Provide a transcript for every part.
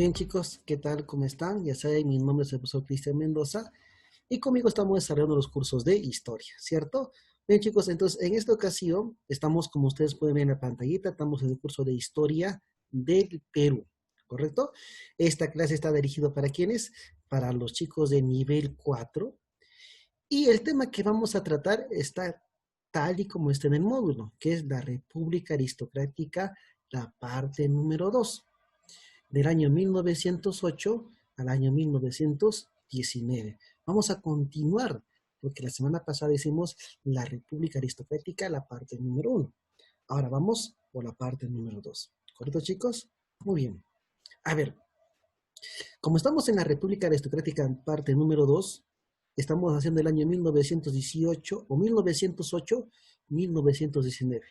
Bien chicos, ¿qué tal? ¿Cómo están? Ya saben, mi nombre es el profesor Cristian Mendoza y conmigo estamos desarrollando los cursos de historia, ¿cierto? Bien chicos, entonces en esta ocasión estamos, como ustedes pueden ver en la pantallita, estamos en el curso de historia del Perú, ¿correcto? Esta clase está dirigida para ¿quiénes? Para los chicos de nivel 4 y el tema que vamos a tratar está tal y como está en el módulo, que es la República Aristocrática, la parte número 2 del año 1908 al año 1919. Vamos a continuar, porque la semana pasada hicimos la República Aristocrática, la parte número 1. Ahora vamos por la parte número 2. ¿Correcto, chicos? Muy bien. A ver, como estamos en la República Aristocrática, parte número 2, estamos haciendo el año 1918 o 1908, 1919.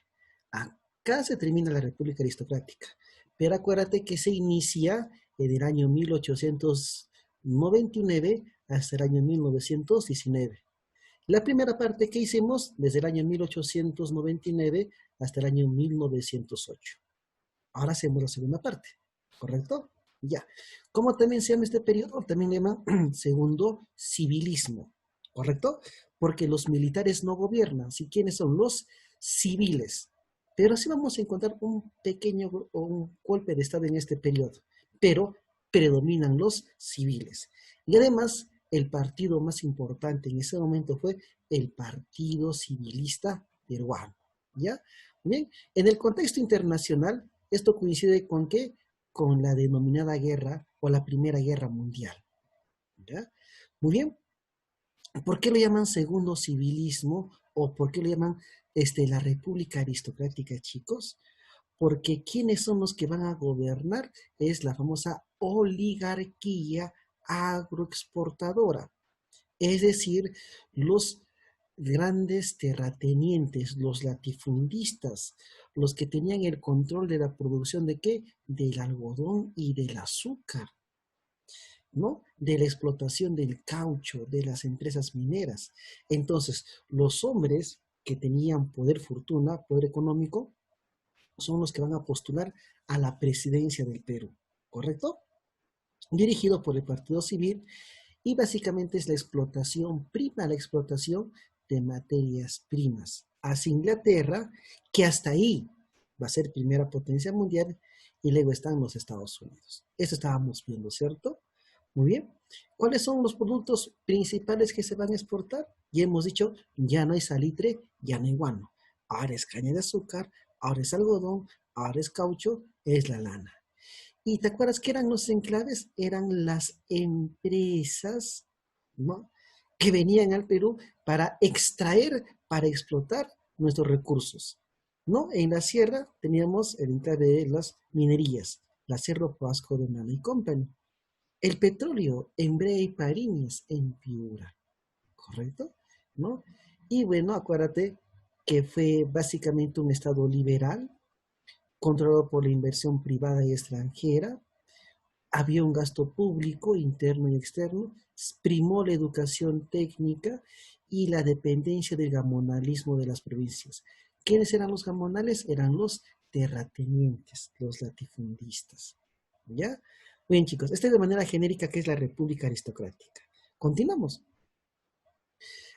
Acá se termina la República Aristocrática. Pero acuérdate que se inicia en el año 1899 hasta el año 1919. La primera parte que hicimos desde el año 1899 hasta el año 1908. Ahora hacemos la segunda parte, ¿correcto? Ya. ¿Cómo también se llama este periodo? También se llama segundo civilismo, ¿correcto? Porque los militares no gobiernan. ¿Sí? ¿Quiénes son? Los civiles. Pero sí vamos a encontrar un pequeño o un golpe de estado en este periodo. Pero predominan los civiles. Y además, el partido más importante en ese momento fue el Partido Civilista Peruano. ¿Ya? Bien, en el contexto internacional, esto coincide con qué? Con la denominada guerra o la Primera Guerra Mundial. ¿Ya? Muy bien. ¿Por qué lo llaman segundo civilismo o por qué lo llaman la República Aristocrática, chicos? Porque ¿quiénes son los que van a gobernar? Es la famosa oligarquía agroexportadora. Es decir, los grandes terratenientes, los latifundistas, los que tenían el control de la producción de qué? Del algodón y del azúcar, ¿no? De la explotación del caucho, de las empresas mineras. Entonces, los hombres que tenían poder, fortuna, poder económico, son los que van a postular a la presidencia del Perú, ¿correcto? Dirigido por el Partido Civil y básicamente es la explotación, prima la explotación de materias primas hacia Inglaterra, que hasta ahí va a ser primera potencia mundial, y luego están los Estados Unidos. Eso estábamos viendo, ¿cierto? Muy bien. ¿Cuáles son los productos principales que se van a exportar? Ya hemos dicho, ya no hay salitre, ya no hay guano. Ahora es caña de azúcar, ahora es algodón, ahora es caucho, es la lana. ¿Y te acuerdas qué eran los enclaves? Eran las empresas, ¿no? Que venían al Perú para extraer, para explotar nuestros recursos, ¿no? En la sierra teníamos el enclave de las minerías, la Cerro Pasco de Nana y Company. El petróleo en Brea y Pariñas, en Piura, ¿correcto? ¿No? Y bueno, acuérdate que fue básicamente un estado liberal, controlado por la inversión privada y extranjera. Había un gasto público interno y externo, primó la educación técnica y la dependencia del gamonalismo de las provincias. ¿Quiénes eran los gamonales? Eran los terratenientes, los latifundistas. ¿Ya? Bien, chicos, esta es de manera genérica que es la República Aristocrática. Continuamos.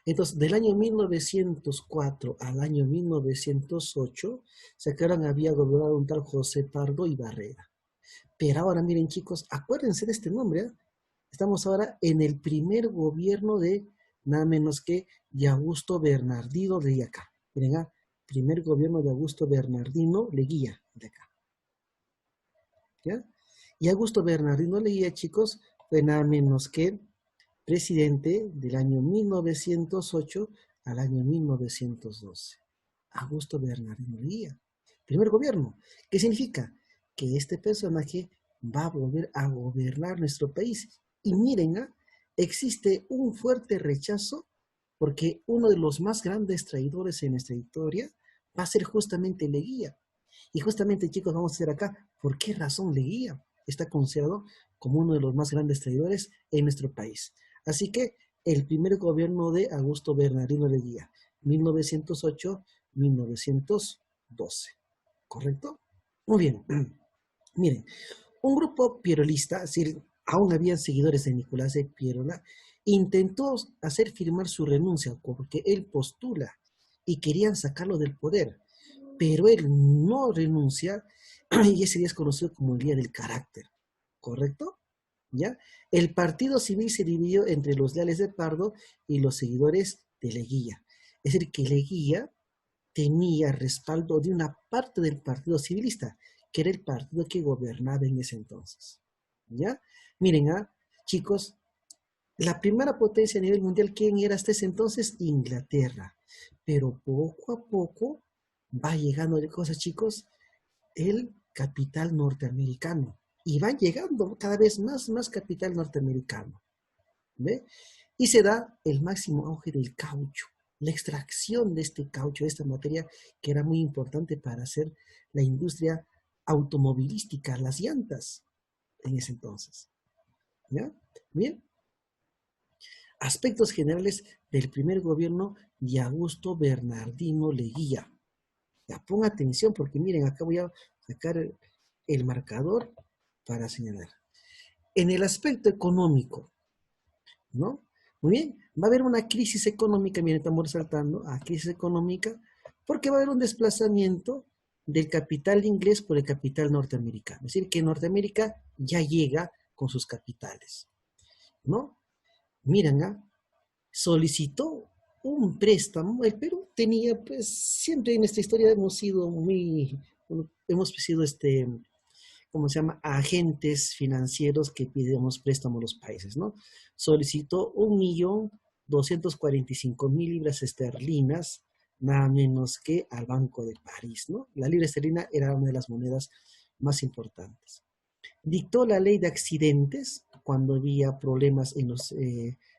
Entonces, del año 1904 al año 1908, se acuerdan, había gobernado un tal José Pardo y Barrera. Pero ahora miren chicos, acuérdense de este nombre, ¿eh? Estamos ahora en el primer gobierno de nada menos que de Augusto Bernardino Leguía. Miren, primer gobierno de Augusto Bernardino Leguía, de acá. ¿Ya? Y Augusto Bernardino Leguía, chicos, fue nada menos que presidente del año 1908 al año 1912. Augusto Bernardino Leguía. Primer gobierno. ¿Qué significa? Que este personaje va a volver a gobernar nuestro país. Y miren, existe un fuerte rechazo porque uno de los más grandes traidores en nuestra historia va a ser justamente Leguía. Y justamente, chicos, vamos a ver acá, ¿por qué razón Leguía está considerado como uno de los más grandes traidores en nuestro país? Así que el primer gobierno de Augusto Bernardino Leguía, 1908-1912. ¿Correcto? Muy bien. Miren, Un grupo pierolista, es decir, aún habían seguidores de Nicolás de Pierola, intentó hacer firmar su renuncia porque él postula y querían sacarlo del poder, pero él no renuncia y ese día es conocido como el Día del Carácter, ¿correcto? ¿Ya? El partido civil se dividió entre los leales de Pardo y los seguidores de Leguía. Es decir, que Leguía tenía respaldo de una parte del partido civilista, que era el partido que gobernaba en ese entonces. ¿Ya? Miren, chicos, la primera potencia a nivel mundial, ¿quién era hasta ese entonces? Inglaterra. Pero poco a poco va llegando de cosas, chicos, el capital norteamericano. Y va llegando cada vez más capital norteamericano. ¿Ve? Y se da el máximo auge del caucho, la extracción de este caucho, de esta materia que era muy importante para hacer la industria automovilística, las llantas en ese entonces. ¿Ya? Bien. Aspectos generales del primer gobierno de Augusto Bernardino Leguía. Ya, ponga atención porque miren, acá voy a sacar el marcador para señalar. En el aspecto económico, ¿no? Muy bien, va a haber una crisis económica, miren, estamos saltando a crisis económica, porque va a haber un desplazamiento del capital inglés por el capital norteamericano. Es decir, que Norteamérica ya llega con sus capitales, ¿no? Miren, solicitó un préstamo. El Perú tenía, pues, siempre en esta historia hemos sido ¿cómo se llama? Agentes financieros que pidemos préstamo a los países, ¿no? Solicitó 1.245.000 libras esterlinas, nada menos que al Banco de París, ¿no? La libra esterlina era una de las monedas más importantes. Dictó la ley de accidentes cuando había problemas en los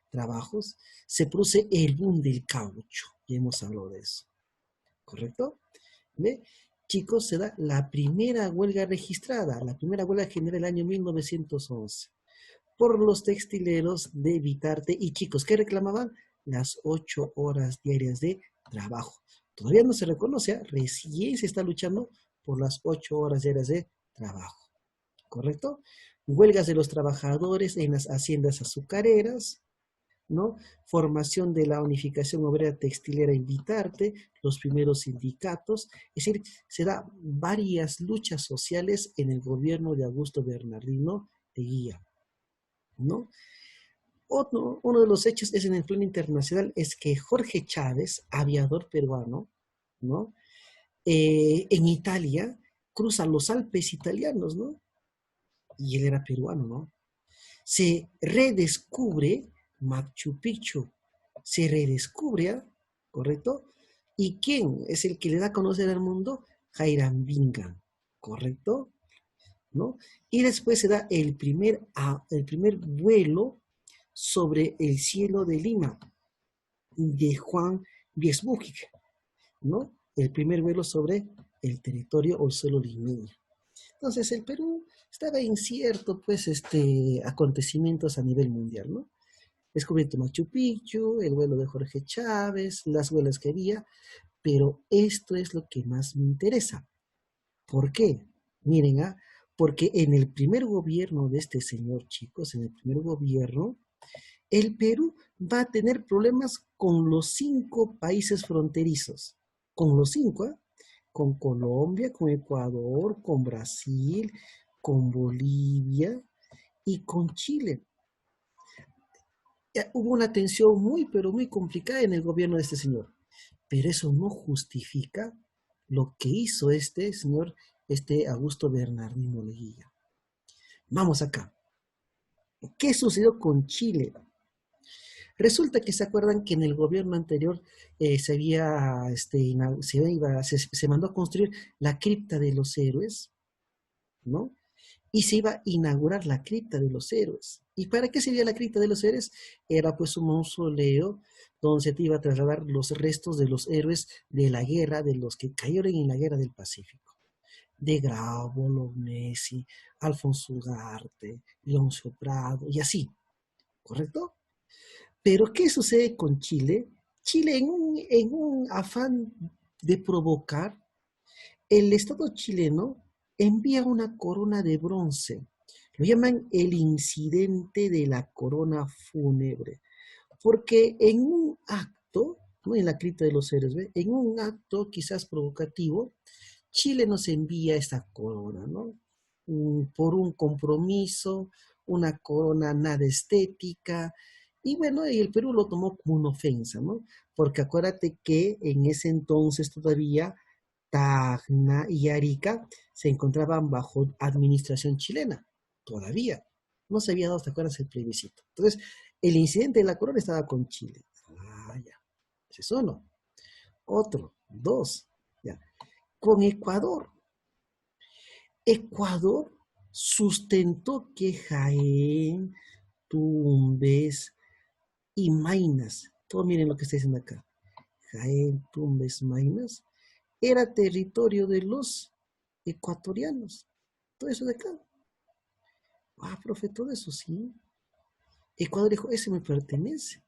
trabajos. Se produce el boom del caucho, ya hemos hablado de eso, ¿correcto? ¿Ve? Chicos, se da la primera huelga registrada, la primera huelga genera el año 1911, por los textileros de Vitarte. Y chicos, ¿qué reclamaban? Las 8 horas diarias de trabajo. Todavía no se reconoce, recién se está luchando por las 8 horas diarias de trabajo, ¿correcto? Huelgas de los trabajadores en las haciendas azucareras, ¿no? Formación de la Unificación Obrera Textilera en Vitarte, los primeros sindicatos, es decir, se da varias luchas sociales en el gobierno de Augusto Bernardino Leguía, ¿no? Uno de los hechos es en el plano internacional, es que Jorge Chávez, aviador peruano, ¿no? En Italia, cruza los Alpes italianos, ¿no? Y él era peruano, ¿no? Se redescubre Machu Picchu, se redescubre, ¿correcto? ¿Y quién es el que le da a conocer al mundo? Hiram Bingham, ¿correcto? ¿No? Y después se da el primer vuelo sobre el cielo de Lima, de Juan Biesbuch, ¿no? El primer vuelo sobre el territorio o suelo limeño. Entonces el Perú estaba incierto, pues, acontecimientos a nivel mundial, ¿no? Descubrimiento Machu Picchu, el vuelo de Jorge Chávez, las vuelas que había, pero esto es lo que más me interesa. ¿Por qué? Miren, porque en el primer gobierno de este señor, chicos, en el primer gobierno, el Perú va a tener problemas con los 5 países fronterizos, con los 5, con Colombia, con Ecuador, con Brasil, con Bolivia y con Chile. Hubo una tensión muy, pero muy complicada en el gobierno de este señor. Pero eso no justifica lo que hizo este señor, Augusto Bernardino Leguía. Vamos acá. ¿Qué sucedió con Chile? Resulta que se acuerdan que en el gobierno anterior se mandó a construir la cripta de los héroes, ¿no? Y se iba a inaugurar la cripta de los héroes. ¿Y para qué sería la cripta de los héroes? Era pues un mausoleo donde se te iba a trasladar los restos de los héroes de la guerra, de los que cayeron en la guerra del Pacífico. De Grau, Bolognesi, Alfonso Ugarte, Leoncio Prado y así, ¿correcto? Pero ¿qué sucede con Chile? Chile en un afán de provocar, el Estado chileno envía una corona de bronce Lo llaman el incidente de la corona fúnebre, porque en un acto, ¿no? En la cripta de los héroes, ¿ve? En un acto quizás provocativo, Chile nos envía esta corona, ¿no? Por un compromiso, una corona nada estética, y bueno, y el Perú lo tomó como una ofensa, ¿no? Porque acuérdate que en ese entonces todavía Tacna y Arica se encontraban bajo administración chilena, todavía. No se había dado, ¿te acuerdas? El plebiscito. Entonces, el incidente de la corona estaba con Chile. Ah, ya. Ese es uno. Otro, dos, ya. Con Ecuador. Ecuador sustentó que Jaén, Tumbes y Maynas, todo miren lo que está diciendo acá, Jaén, Tumbes, Maynas, era territorio de los ecuatorianos. Todo eso de acá. Ah, profe, todo eso sí. Ecuador dijo, ese me pertenece.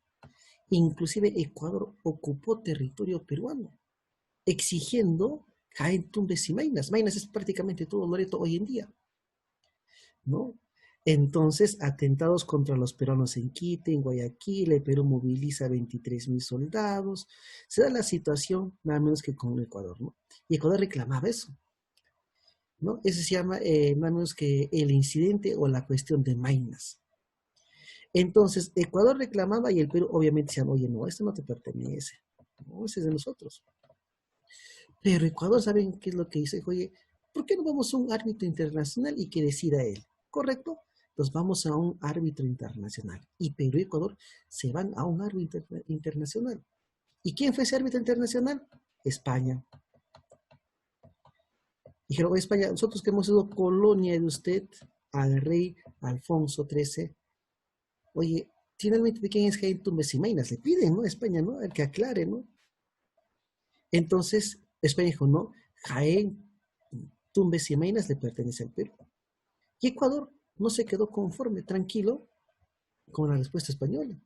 Inclusive Ecuador ocupó territorio peruano, exigiendo Jaén, Tumbes y Maynas. Maynas es prácticamente todo Loreto hoy en día, ¿no? Entonces, atentados contra los peruanos en Quito, en Guayaquil, el Perú moviliza 23.000 soldados. Se da la situación nada menos que con Ecuador, ¿no? Y Ecuador reclamaba eso, ¿no? Ese se llama nada menos que el incidente o la cuestión de Maynas. Entonces, Ecuador reclamaba y el Perú obviamente decía, oye, no, esto no te pertenece, no, ese es de nosotros. Pero Ecuador, ¿saben qué es lo que dice? Oye, ¿por qué no vamos a un árbitro internacional y que decida él? ¿Correcto? Nos vamos a un árbitro internacional. Y Perú y Ecuador se van a un árbitro internacional. ¿Y quién fue ese árbitro internacional? España. Dijeron, oye, España, nosotros que hemos sido colonia de usted, al rey Alfonso XIII, oye, finalmente, ¿de quién es Jaime Tumbes y Maynas? Le piden, ¿no? A España, ¿no? El que aclare, ¿no? Entonces, España dijo, no, Jaén, Tumbes y Maynas le pertenece al Perú. Y Ecuador no se quedó conforme, tranquilo, con la respuesta española.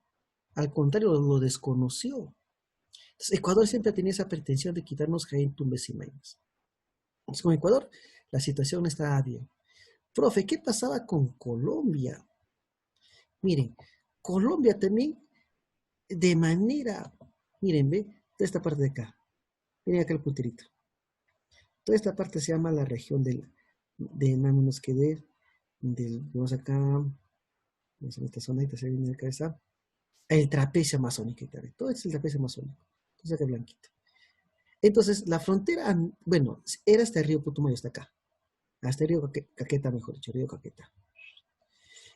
Al contrario, lo desconoció. Entonces, Ecuador siempre tenía esa pretensión de quitarnos Jaén, Tumbes y Maynas. Entonces, con Ecuador, la situación estaba bien. Profe, ¿qué pasaba con Colombia? Miren, Colombia también, de manera, miren, ve, de esta parte de acá, miren acá el punterito. Toda esta parte se llama la región de nada menos que vamos acá, vamos en esta zona, ahí se viene acá, está, el trapecio amazónico, todo es el trapecio amazónico, entonces acá blanquito. Entonces, la frontera, bueno, era hasta el río Putumayo, hasta acá, hasta el río Caqueta, mejor dicho, río Caqueta.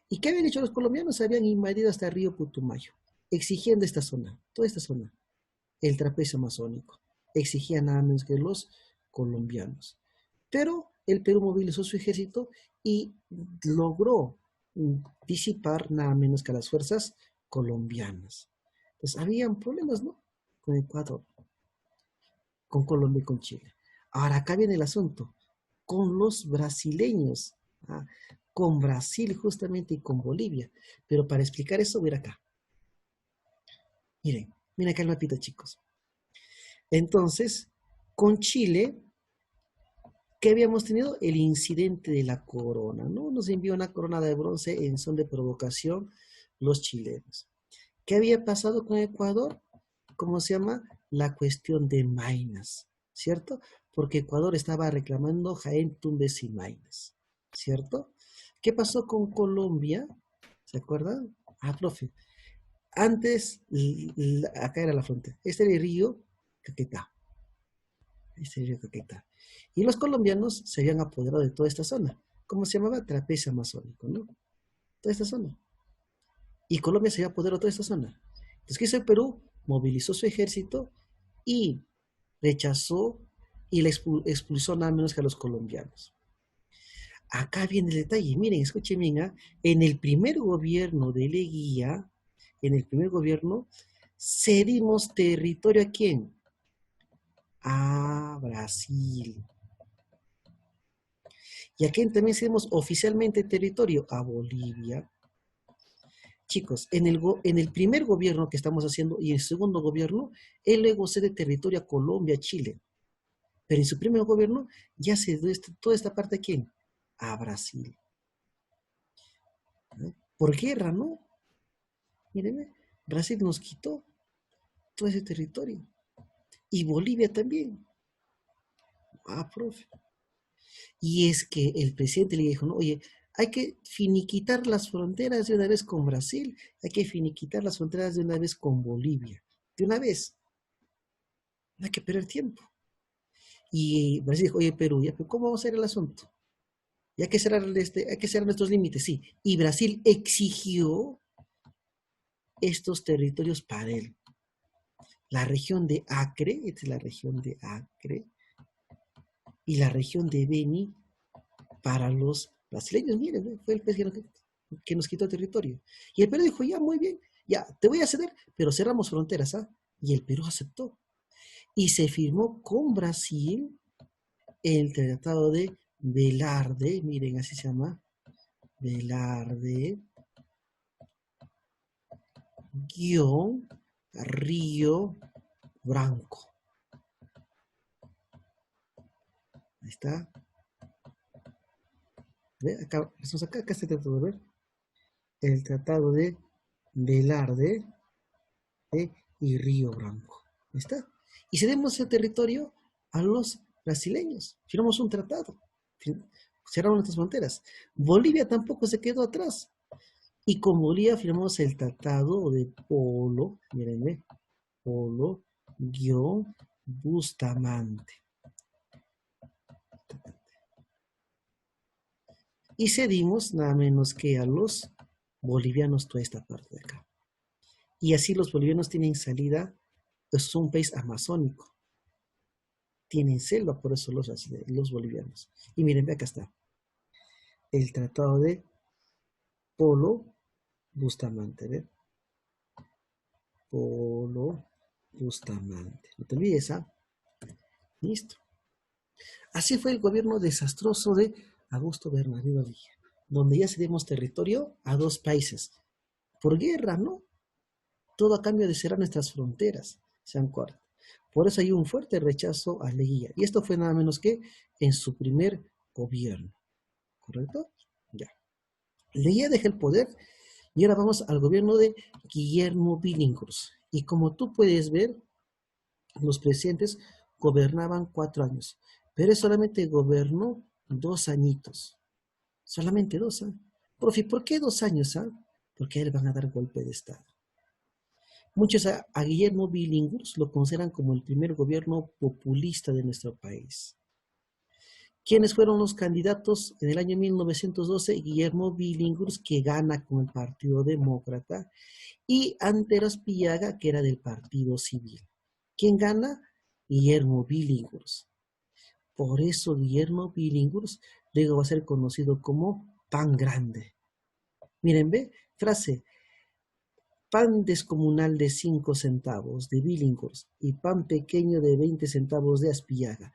¿Y qué habían hecho los colombianos? Habían invadido hasta el río Putumayo, exigiendo esta zona, toda esta zona, el trapecio amazónico, exigían nada menos que los colombianos. Pero el Perú movilizó su ejército y logró disipar nada menos que a las fuerzas colombianas. Entonces, habían problemas, ¿no? Con Ecuador, con Colombia y con Chile. Ahora, acá viene el asunto, con los brasileños, ¿ah? Con Brasil justamente y con Bolivia. Pero para explicar eso, voy a ir acá. Miren, miren acá el mapita, chicos. Entonces, con Chile, ¿qué habíamos tenido? El incidente de la corona, ¿no? Nos envió una corona de bronce en son de provocación los chilenos. ¿Qué había pasado con Ecuador? ¿Cómo se llama? La cuestión de Maynas, ¿cierto? Porque Ecuador estaba reclamando Jaén, Tumbes y Maynas, ¿cierto? ¿Qué pasó con Colombia? ¿Se acuerdan? Ah, profe. Antes, acá era la frontera. Este era el río Caquetá. Este río Caquetá. Y los colombianos se habían apoderado de toda esta zona. ¿Cómo se llamaba? Trapecio amazónico, ¿no? Toda esta zona. Y Colombia se había apoderado de toda esta zona. Entonces, ¿qué hizo el Perú? Movilizó su ejército y rechazó y le expulsó nada menos que a los colombianos. Acá viene el detalle. Miren, escuchen bien, ¿eh? En el primer gobierno de Leguía, en el primer gobierno, cedimos territorio ¿a quién? A Brasil. ¿Y a quién también cedimos oficialmente territorio? A Bolivia. Chicos, en el primer gobierno que estamos haciendo y en el segundo gobierno, él luego cede territorio a Colombia, Chile. Pero en su primer gobierno ya cedió toda esta parte ¿a quién? A Brasil. Por guerra, ¿no? Mírenme, Brasil nos quitó todo ese territorio. Y Bolivia también. Ah, profe. Y es que el presidente le dijo, no, oye, hay que finiquitar las fronteras de una vez con Brasil, hay que finiquitar las fronteras de una vez con Bolivia. De una vez, no hay que perder tiempo. Y Brasil dijo, oye, Perú, ¿ya, pero cómo vamos a hacer el asunto? Y hay que cerrar nuestros límites, sí. Y Brasil exigió estos territorios para él. La región de Acre, esta es la región de Acre, y la región de Beni para los brasileños. Miren, fue el pez que nos quitó territorio. Y el Perú dijo, ya, muy bien, ya, te voy a ceder, pero cerramos fronteras, ¿ah? Y el Perú aceptó. Y se firmó con Brasil el Tratado de Velarde, miren, así se llama, Velarde, guión, Río Branco. Ahí está. ¿Ve? Acá, acá se trata de ver el Tratado de Velarde y Río Branco. Ahí está. Y cedemos ese territorio a los brasileños. Firmamos un tratado. Cerramos nuestras fronteras. Bolivia tampoco se quedó atrás. Y con Bolivia firmamos el tratado de Polo, miren, Polo guión Bustamante. Y cedimos nada menos que a los bolivianos toda esta parte de acá. Y así los bolivianos tienen salida, es un país amazónico. Tienen selva, por eso los bolivianos. Y miren, acá está. El tratado de Polo Bustamante, ¿ve? Polo Bustamante. No te olvides, ¿ah? Listo. Así fue el gobierno desastroso de Augusto Bernardino Villa, donde ya cedimos territorio a dos países. Por guerra, ¿no? Todo a cambio de cerrar nuestras fronteras, se dan cuenta. Por eso hay un fuerte rechazo a Leguía. Y esto fue nada menos que en su primer gobierno. ¿Correcto? Ya. Leguía deja el poder y ahora vamos al gobierno de Guillermo Billinghurst. Y como tú puedes ver, los presidentes gobernaban 4 años, pero él solamente gobernó 2 añitos. Solamente dos, ¿ah? Profe, ¿por qué 2 años, ah? Porque a él van a dar golpe de Estado. Muchos a Guillermo Billinghurst lo consideran como el primer gobierno populista de nuestro país. ¿Quiénes fueron los candidatos en el año 1912? Guillermo Billinghurst, que gana con el Partido Demócrata, y Antero Aspillaga, que era del Partido Civil. ¿Quién gana? Guillermo Billinghurst. Por eso Guillermo Billinghurst luego va a ser conocido como Pan Grande. Miren, ve, frase, pan descomunal de 5 centavos de Billinghurst y pan pequeño de 20 centavos de Aspillaga.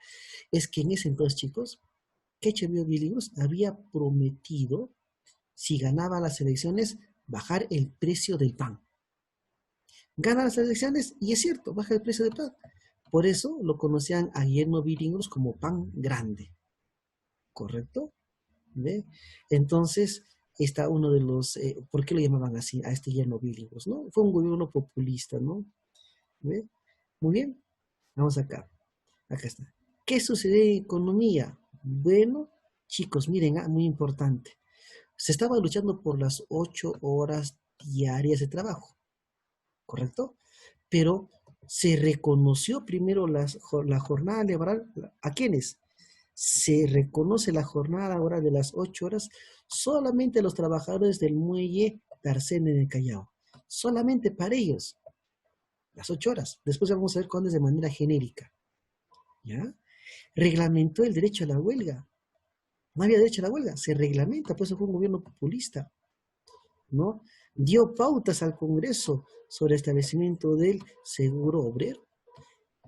Es que en ese entonces, chicos, Quechemio Billinghurst había prometido, si ganaba las elecciones, bajar el precio del pan. Gana las elecciones y es cierto, baja el precio del pan. Por eso lo conocían a Guillermo Billinghurst como Pan Grande. ¿Correcto? ¿Ve? Entonces, está uno de los, ¿por qué lo llamaban así a este Guillermo Billinghurst? ¿No? Fue un gobierno populista, ¿no? ¿Ve? Muy bien, vamos acá. Acá está. ¿Qué sucede en economía? Bueno, chicos, miren, muy importante. Se estaba luchando por las 8 horas diarias de trabajo, ¿correcto? Pero se reconoció primero la jornada laboral. ¿A quiénes? Se reconoce la jornada ahora de las 8 horas solamente a los trabajadores del muelle de Arsén en el Callao. Solamente para ellos. Las 8 horas. Después vamos a ver cuándo es de manera genérica. ¿Ya? Reglamentó el derecho a la huelga. No había derecho a la huelga. Se reglamenta, pues eso fue un gobierno populista. ¿No? Dio pautas al Congreso sobre el establecimiento del seguro obrero.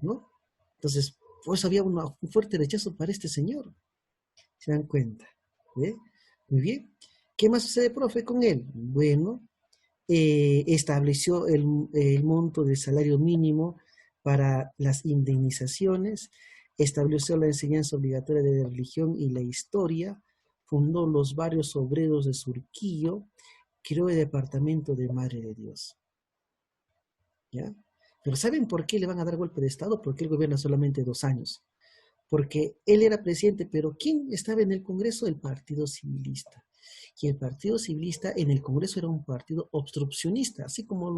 ¿No? Entonces, por eso había un fuerte rechazo para este señor. ¿Se dan cuenta? ¿Ve? Muy bien. ¿Qué más sucede, profe, con él? Bueno, estableció el monto del salario mínimo para las indemnizaciones, estableció la enseñanza obligatoria de la religión y la historia, fundó los barrios obreros de Surquillo, creó el departamento de Madre de Dios. ¿Ya? Pero ¿saben por qué le van a dar golpe de Estado? Porque él gobierna solamente 2 años. Porque él era presidente, pero ¿quién estaba en el Congreso? El Partido Civilista. Y el Partido Civilista en el Congreso era un partido obstruccionista, así como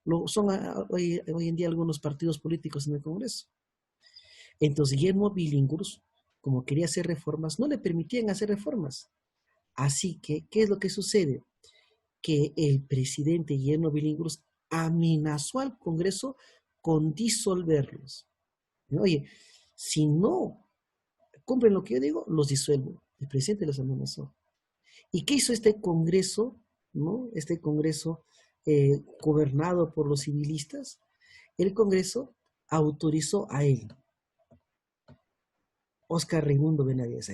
lo son hoy en día algunos partidos políticos en el Congreso. Entonces Guillermo Billinghurst, como quería hacer reformas, no le permitían hacer reformas. Así que, ¿qué es lo que sucede? Que el presidente Guillermo Billinghurst amenazó al Congreso con disolverlos. Oye, si no cumplen lo que yo digo, los disuelvo. El presidente los amenazó. ¿Y qué hizo este Congreso? ¿No? Este Congreso gobernado por los civilistas. El Congreso autorizó a él, Óscar Raimundo Benavides,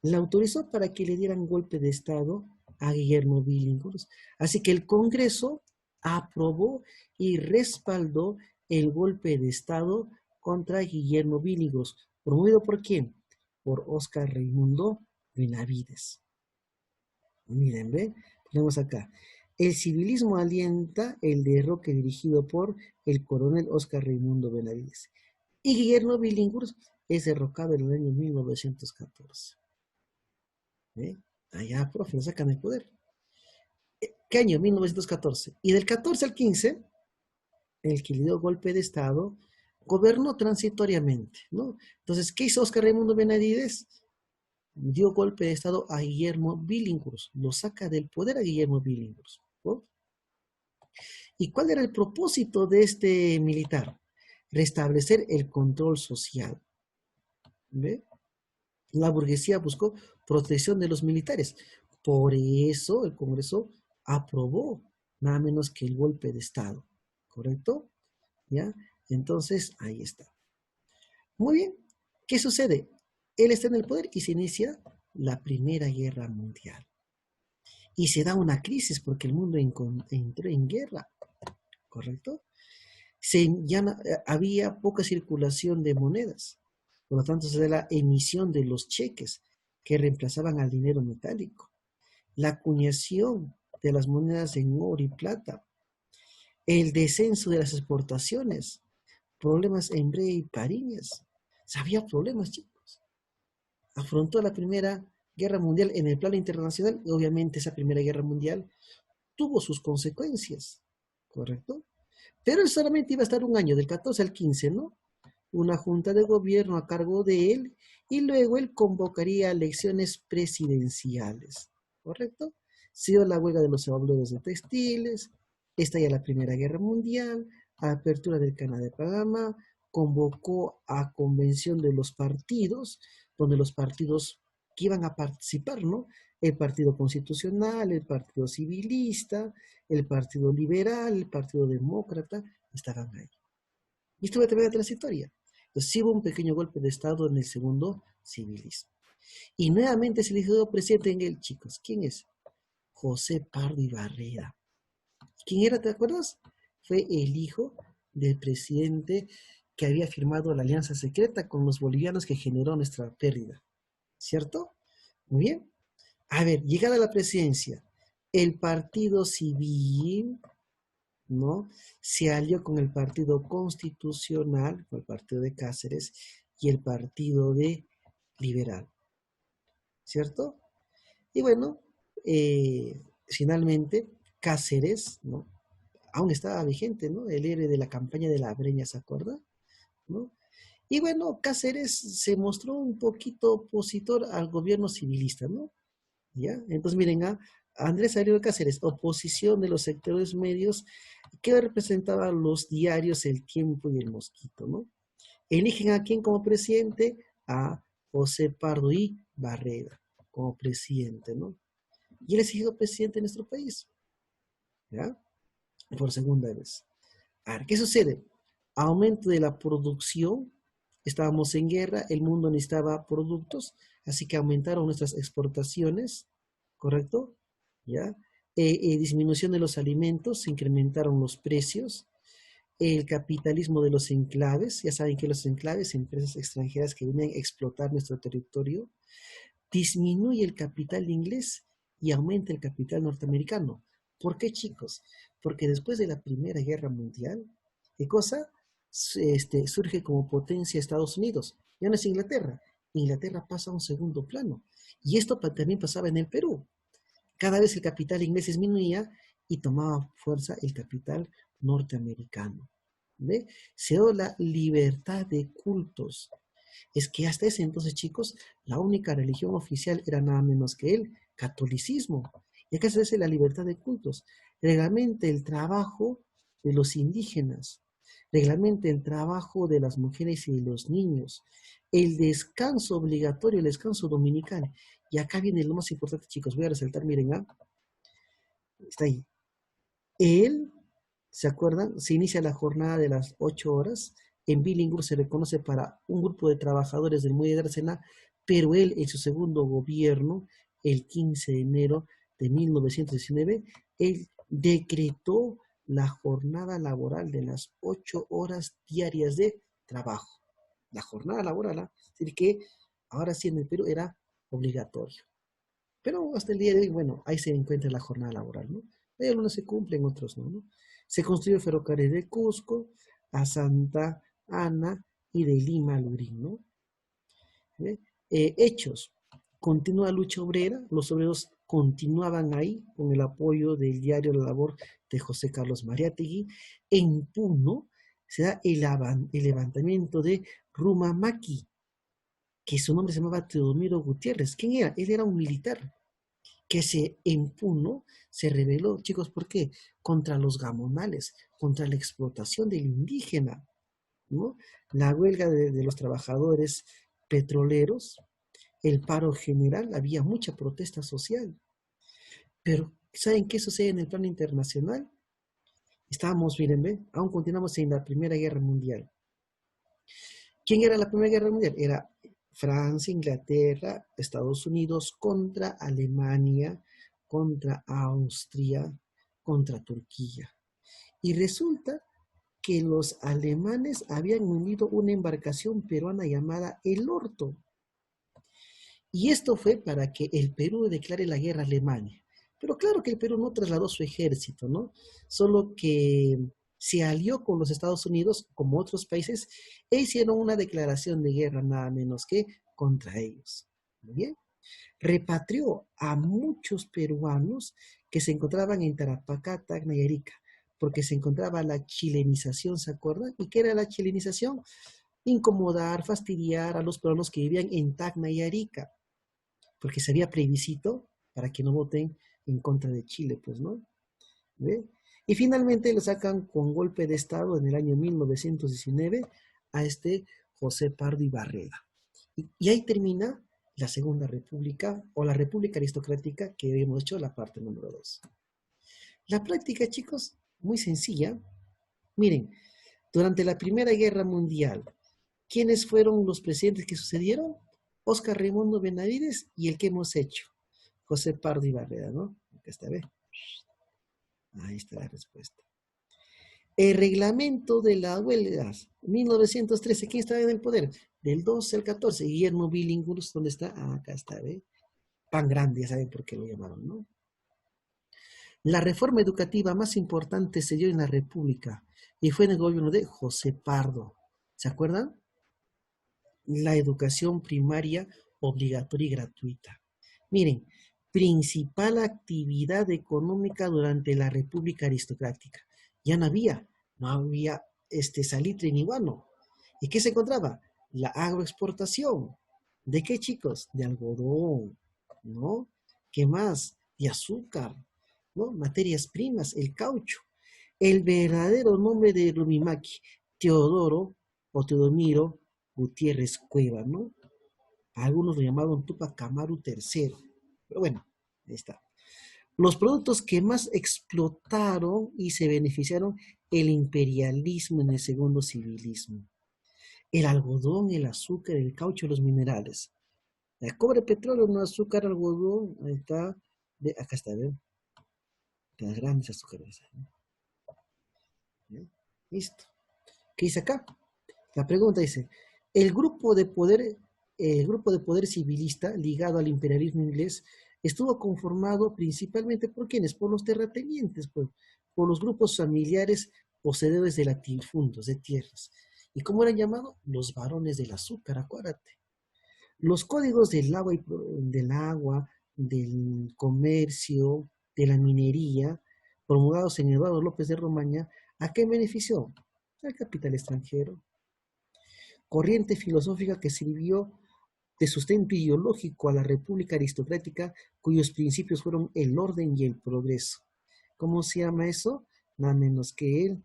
le autorizó para que le dieran golpe de Estado a Guillermo Billinghurst. Así que el Congreso aprobó y respaldó el golpe de Estado contra Guillermo Billinghurst. ¿Promovido por quién? Por Óscar Raimundo Benavides. Miren, ¿ve? Ponemos acá. El civilismo alienta el derroque dirigido por el coronel Óscar Raimundo Benavides. Y Guillermo Billinghurst es derrocado en el año 1914. ¿Eh? Allá, profe, sacan el poder. ¿Qué año? 1914. Y del 14 al 15, el que le dio golpe de Estado, gobernó transitoriamente, ¿no? Entonces, ¿qué hizo Óscar Raimundo Benavides? Dio golpe de Estado a Guillermo Billinghurst, lo saca del poder a Guillermo Billinghurst, ¿no? ¿Y cuál era el propósito de este militar? Restablecer el control social. ¿Ve? La burguesía buscó protección de los militares. Por eso el Congreso aprobó nada menos que el golpe de Estado. ¿Correcto? ¿Ya? Entonces, ahí está. Muy bien. ¿Qué sucede? Él está en el poder y se inicia la Primera Guerra Mundial. Y se da una crisis porque el mundo entró en guerra. ¿Correcto? Había poca circulación de monedas. Por lo tanto, se da la emisión de los cheques que reemplazaban al dinero metálico. La acuñación de las monedas en oro y plata. El descenso de las exportaciones. Problemas en Bre y Pariñas. Había problemas, chicos. Afrontó la Primera Guerra Mundial en el plano internacional y obviamente esa Primera Guerra Mundial tuvo sus consecuencias. ¿Correcto? Pero él solamente iba a estar un año, del 14 al 15, ¿no? Una junta de gobierno a cargo de él y luego él convocaría elecciones presidenciales, ¿correcto? Se dio la huelga de los obreros de textiles, estalla la Primera Guerra Mundial, apertura del Canal de Panamá, convocó a convención de los partidos, donde los partidos que iban a participar, ¿no? El Partido Constitucional, el Partido Civilista, el Partido Liberal, el Partido Demócrata, estaban ahí. Y esto va a terminar la historia. Entonces, sí hubo un pequeño golpe de Estado en el segundo civilismo. Y nuevamente se eligió presidente en él, chicos. ¿Quién es? José Pardo y Barreda. ¿Quién era, te acuerdas? Fue el hijo del presidente que había firmado la alianza secreta con los bolivianos que generó nuestra pérdida. ¿Cierto? Muy bien. A ver, llegada a la presidencia, el Partido Civil, ¿no? Se alió con el Partido Constitucional, con el Partido de Cáceres y el Partido de Liberal, ¿cierto? Y bueno, finalmente Cáceres, ¿no? Aún estaba vigente, ¿no? El héroe de la campaña de la Breña, ¿se acuerda? ¿No? Y bueno, Cáceres se mostró un poquito opositor al gobierno civilista, ¿no? ¿Ya? Entonces miren, Andrés Ariel Cáceres, oposición de los sectores medios, que representaba los diarios El Tiempo y El Mosquito, ¿no? Eligen a quién como presidente, a José Pardo y Barreda como presidente, ¿no? Y él ha sido presidente de nuestro país, ¿ya? Por segunda vez. A ver, ¿qué sucede? Aumento de la producción, estábamos en guerra, el mundo necesitaba productos, así que aumentaron nuestras exportaciones, ¿correcto? ¿Ya? Disminución de los alimentos, se incrementaron los precios, el capitalismo de los enclaves, ya saben que los enclaves, empresas extranjeras que vienen a explotar nuestro territorio, disminuye el capital inglés y aumenta el capital norteamericano. ¿Por qué, chicos? Porque después de la Primera Guerra Mundial, ¿qué cosa? Surge como potencia Estados Unidos. Ya no es Inglaterra. Inglaterra pasa a un segundo plano. Y esto también pasaba en el Perú. Cada vez el capital inglés disminuía y tomaba fuerza el capital norteamericano. ¿Ve? Se dio la libertad de cultos. Es que hasta ese entonces, chicos, la única religión oficial era nada menos que el catolicismo. Y acá se hace la libertad de cultos. Reglamenta el trabajo de los indígenas. Reglamenta el trabajo de las mujeres y de los niños. El descanso obligatorio, el descanso dominical. Y acá viene lo más importante, chicos. Voy a resaltar, miren, está ahí. Él, ¿se acuerdan? Se inicia la jornada de las 8 horas. En Billinghurst se reconoce para un grupo de trabajadores del muelle de Arsenal, pero él en su segundo gobierno, el 15 de enero de 1919, él decretó la jornada laboral de las 8 horas diarias de trabajo. La jornada laboral, es decir, que ahora sí en el Perú era obligatorio. Pero hasta el día de hoy, bueno, ahí se encuentra la jornada laboral, ¿no? Hay algunos se cumplen, otros no, ¿no? Se construyó el ferrocarril de Cusco a Santa Ana y de Lima a Lurín, ¿no? Hechos. Continúa la lucha obrera, los obreros continuaban ahí con el apoyo del diario La Labor de José Carlos Mariátegui. En Puno se da el levantamiento de Rumamaki, que su nombre se llamaba Teodomiro Gutiérrez. ¿Quién era? Él era un militar que en Puno se rebeló, chicos, ¿por qué? Contra los gamonales, contra la explotación del indígena, ¿no? La huelga de los trabajadores petroleros, el paro general, había mucha protesta social. Pero, ¿saben qué sucede en el plano internacional? Estábamos, miren, ¿ve? Aún continuamos en la Primera Guerra Mundial. ¿Quién era la Primera Guerra Mundial? Era Francia, Inglaterra, Estados Unidos contra Alemania, contra Austria, contra Turquía. Y resulta que los alemanes habían unido una embarcación peruana llamada El Orto. Y esto fue para que el Perú declare la guerra a Alemania. Pero claro que el Perú no trasladó su ejército, ¿no? Solo que se alió con los Estados Unidos, como otros países, e hicieron una declaración de guerra nada menos que contra ellos. ¿Muy bien? Repatrió a muchos peruanos que se encontraban en Tarapacá, Tacna y Arica, porque se encontraba la chilenización, ¿se acuerdan? ¿Y qué era la chilenización? Incomodar, fastidiar a los peruanos que vivían en Tacna y Arica, porque se había plebiscito para que no voten en contra de Chile, pues, ¿no? ¿Ve? Y finalmente lo sacan con golpe de Estado en el año 1919 a José Pardo y Barreda. Y ahí termina la Segunda República o la República Aristocrática que hemos hecho la parte número 2. La práctica, chicos, muy sencilla. Miren, durante la Primera Guerra Mundial, ¿quiénes fueron los presidentes que sucedieron? Óscar Raimundo Benavides y el que hemos hecho, José Pardo y Barreda, ¿no? Acá está, ¿ve? Ahí está la respuesta. El reglamento de las huelgas, 1913, ¿quién estaba en el poder? Del 12 al 14, Guillermo Billinghurst, ¿dónde está? Acá está, ¿ve? Pan grande, ya saben por qué lo llamaron, ¿no? La reforma educativa más importante se dio en la República y fue en el gobierno de José Pardo. ¿Se acuerdan? La educación primaria obligatoria y gratuita. Miren, principal actividad económica durante la República Aristocrática. Ya no había salitre ni guano. ¿Y qué se encontraba? La agroexportación. ¿De qué, chicos? De algodón, ¿no? ¿Qué más? De azúcar, ¿no? Materias primas, el caucho. El verdadero nombre de Rumimaki, Teodoro o Teodomiro Gutiérrez Cueva, ¿no? Algunos lo llamaron Tupac Amaru III. Pero bueno, ahí está. Los productos que más explotaron y se beneficiaron el imperialismo en el segundo civilismo. El algodón, el azúcar, el caucho, los minerales. El cobre, petróleo, no azúcar, algodón, ahí está. Acá está, ¿ven? Las grandes azúcares. ¿Ven? Listo. ¿Qué dice acá? La pregunta dice, el grupo de poder civilista ligado al imperialismo inglés estuvo conformado principalmente por quienes, por los terratenientes, por los grupos familiares poseedores de latifundios, de tierras. ¿Y cómo eran llamados? Los varones del azúcar, acuérdate. Los códigos del comercio, de la minería, promulgados en Eduardo López de Romaña, ¿a qué benefició? Al capital extranjero. Corriente filosófica que sirvió de sustento ideológico a la república aristocrática, cuyos principios fueron el orden y el progreso. ¿Cómo se llama eso? Nada menos que el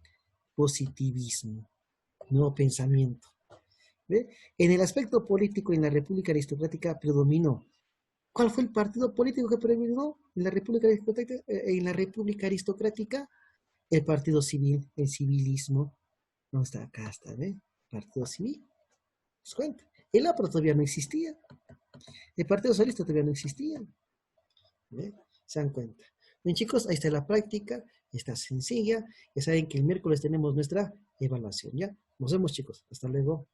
positivismo, nuevo pensamiento. ¿Ve? En el aspecto político en la república aristocrática predominó. ¿Cuál fue el partido político que predominó en la república aristocrática? El partido civil, el civilismo. No está acá, está, ¿ve? Partido civil. ¿Se cuenta? El APRA todavía no existía. El Partido Socialista todavía no existía. ¿Ve? ¿Se dan cuenta? Bien, chicos, ahí está la práctica. Está sencilla. Ya saben que el miércoles tenemos nuestra evaluación, ¿ya? Nos vemos, chicos. Hasta luego.